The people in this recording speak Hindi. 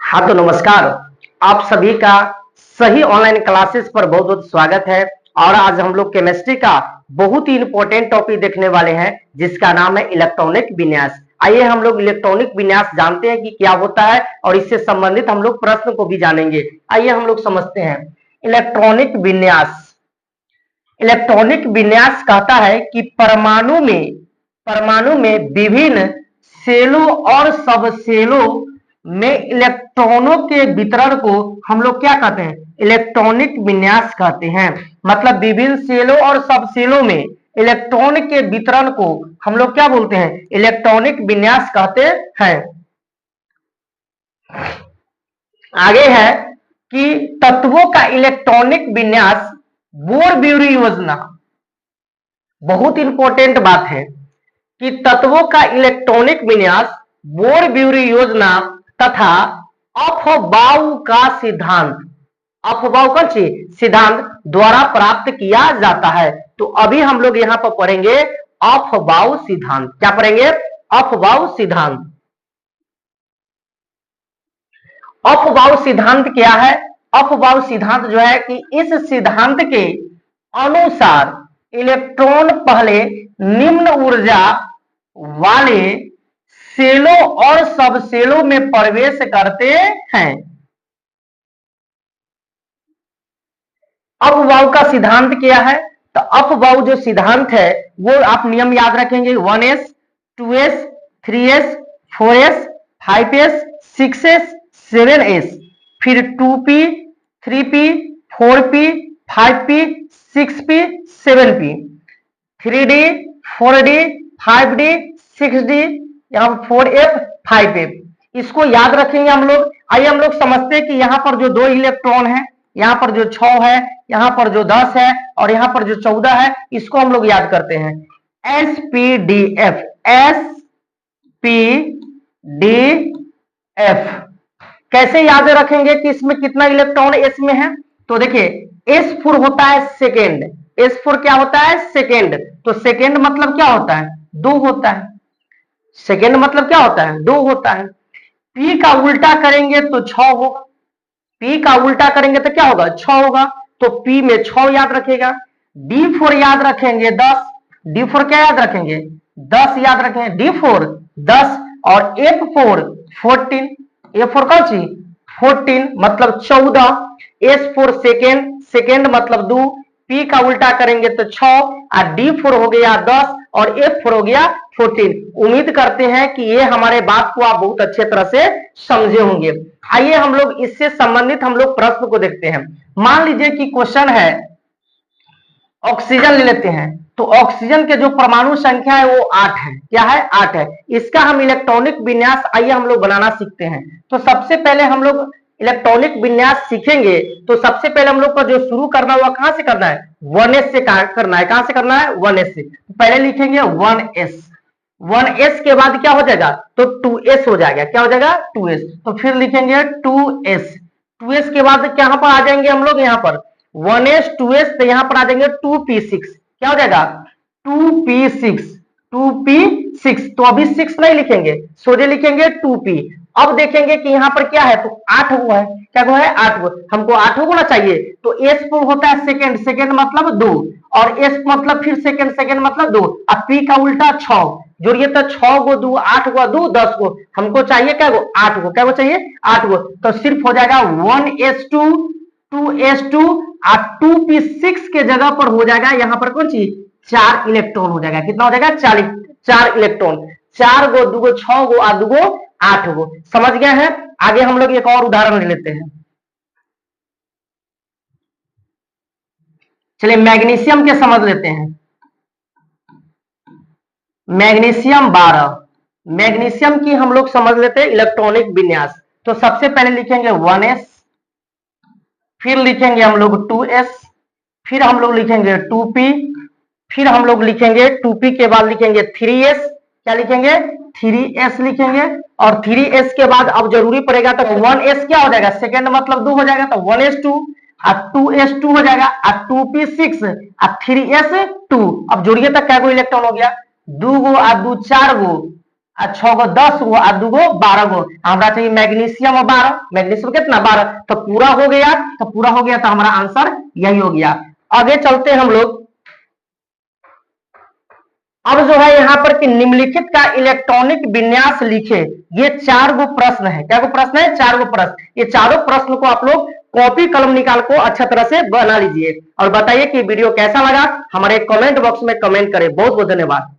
हाँ तो नमस्कार। आप सभी का सही ऑनलाइन क्लासेस पर बहुत बहुत स्वागत है। और आज हम लोग केमिस्ट्री का बहुत ही इंपॉर्टेंट टॉपिक देखने वाले हैं जिसका नाम है इलेक्ट्रॉनिक विन्यास। आइए हम लोग इलेक्ट्रॉनिक विन्यास जानते हैं कि क्या होता है और इससे संबंधित हम लोग प्रश्न को भी जानेंगे। आइए हम लोग समझते हैं इलेक्ट्रॉनिक विन्यास। इलेक्ट्रॉनिक विन्यास कहता है कि परमाणु में विभिन्न सेलों और सब सेलों में इलेक्ट्रॉनों के वितरण को हम लोग क्या कहते हैं, इलेक्ट्रॉनिक विन्यास कहते हैं। मतलब विभिन्न सेलों और सब सेलों में इलेक्ट्रॉन के वितरण को हम लोग क्या बोलते हैं, इलेक्ट्रॉनिक विन्यास कहते हैं। आगे है कि तत्वों का इलेक्ट्रॉनिक विन्यास बोर-ब्यूरी योजना। बहुत इंपॉर्टेंट बात है कि तत्वों का इलेक्ट्रॉनिक विन्यास बोर-ब्यूरी योजना तथा अफबाऊ का सिद्धांत द्वारा प्राप्त किया जाता है। तो अभी हम लोग यहां पर पढ़ेंगे अफबाऊ सिद्धांत। क्या पढ़ेंगे? अफबाऊ सिद्धांत। अफबाऊ सिद्धांत क्या है? अफबाऊ सिद्धांत जो है कि इस सिद्धांत के अनुसार इलेक्ट्रॉन पहले निम्न ऊर्जा वाले सेलों और सबसेलों में प्रवेश करते हैं। अफबाऊ का सिद्धांत क्या है? तो अफबाऊ जो सिद्धांत है वो आप नियम याद रखेंगे 1s 2s 3s 4s 5s 6s 7s, फिर 2p 3p 4p 5p 6p 7p, 3d 4d 5d 6d, यहाँ 4f 5f, इसको याद रखेंगे हम लोग। आइए हम लोग समझते हैं कि यहाँ पर जो 2 इलेक्ट्रॉन है, यहाँ पर जो 6 है, यहाँ पर जो 10 है और यहाँ पर जो 14 है, इसको हम लोग याद करते हैं SPDF। SPDF कैसे याद रखेंगे कि इसमें कितना इलेक्ट्रॉन एस में है? तो देखिए S4 होता है सेकेंड। S4 क्या होता है? सेकेंड। तो सेकेंड मतलब क्या होता है? 2 होता है। सेकेंड मतलब क्या होता है? 2 होता है। P का उल्टा करेंगे तो 6 होगा। P का उल्टा करेंगे तो क्या होगा? 6 होगा। तो P में 6 याद रखेगा। D4 याद रखेंगे 10। D4 क्या याद रखेंगे? 10 याद रखेंगे। D4 10 और F4 14। F4 कौन सी? 14 मतलब 14। S4 सेकेंड, सेकेंड मतलब 2। P का उल्टा करेंगे तो 6 और D4 हो गया 10 और F4 हो गया 14। उम्मीद करते हैं कि ये हमारे बात को आप बहुत अच्छे तरह से समझे होंगे। आइए हम लोग इससे संबंधित हम लोग प्रश्न को देखते हैं। मान लीजिए कि क्वेश्चन है ऑक्सीजन ले लेते हैं, तो ऑक्सीजन के जो परमाणु संख्या है वो 8 है। क्या है? 8 है। इसका हम इलेक्ट्रॉनिक विन्यास आइए हम लोग बनाना सीखते हैं। तो सबसे पहले हम लोग इलेक्ट्रॉनिक विन्यास सीखेंगे तो सबसे पहले हम लोग को जो शुरू करना हुआ कहां से करना है? 1s से करना है। कहां से करना है? 1s से। पहले लिखेंगे 1s। 1s के बाद क्या हो जाएगा? तो 2s हो जाएगा। क्या हो जाएगा? 2s। तो फिर लिखेंगे 2s। 2s के बाद क्या पर आ जाएंगे हम लोग? यहाँ पर 1s 2s, तो यहाँ पर आ जाएंगे 2p6। क्या हो जाएगा? 2p6। 2p6। तो अभी 6 नहीं लिखेंगे, सोचे लिखेंगे 2p। अब देखेंगे कि यहाँ पर क्या है, तो 8 गो है। क्या गो है? 8 गो। हमको 8 गो ना चाहिए, तो s होता है सेकेंड। सेकेंड मतलब 2 और s मतलब फिर सेकेंड। सेकेंड मतलब 2 और p का उल्टा 6। जोड़िए तो 6 गो 2 8 गो 2 10 गो। हमको चाहिए क्या गो? 8 गो। क्या गो चाहिए? 8 गो। तो सिर्फ हो जाएगा 1s2 2s2 और 2p6 के जगह पर हो जाएगा यहाँ पर कौन सी? 4 इलेक्ट्रॉन हो जाएगा। कितना हो जाएगा? 4 इलेक्ट्रॉन। 4 गो 2 गो 6 गो और 2 गो 8 गो। समझ गए हैं? आगे हम लोग एक और उदाहरण ले लेते हैं। चलिए मैग्नीशियम के समझ लेते हैं। मैग्नीशियम 12। मैग्नीशियम की हम लोग समझ लेते हैं इलेक्ट्रॉनिक विन्यास। तो सबसे पहले लिखेंगे 1s, फिर लिखेंगे हम लोग 2s, फिर हम लोग लिखेंगे 2p, फिर हम लोग लिखेंगे 2p के बाद लिखेंगे 3s। क्या लिखेंगे? 3s लिखेंगे। और 3s के बाद अब जरूरी पड़ेगा तो 1s क्या हो जाएगा? सेकेंड मतलब 2 हो जाएगा, तो 1s2 और 2s2 हो जाएगा और 2p6 और 3s2। अब जोड़िए तक क्या गो इलेक्ट्रॉन हो गया? 2 गो और 2 4 गो आ 6 गो 10 गो आ 2 गो 12 गो। हमरा चाहिए मैग्नीशियम 12, मैग्नीशियम कितना 12, तो पूरा हो गया, तो पूरा हो गया, तो हमारा आंसर यही हो गया। आगे चलते हैं हम लोग। अब जो है यहाँ पर कि निम्नलिखित का इलेक्ट्रॉनिक विन्यास लिखे। ये 4 गो प्रश्न है। क्या गो प्रश्न है? 4 गो प्रश्न। ये चारों प्रश्न को आप लोग कॉपी कलम निकाल को अच्छा तरह से बना लीजिए और बताइए कि वीडियो कैसा लगा। हमारे कमेंट बॉक्स में कमेंट करें। बहुत बहुत धन्यवाद।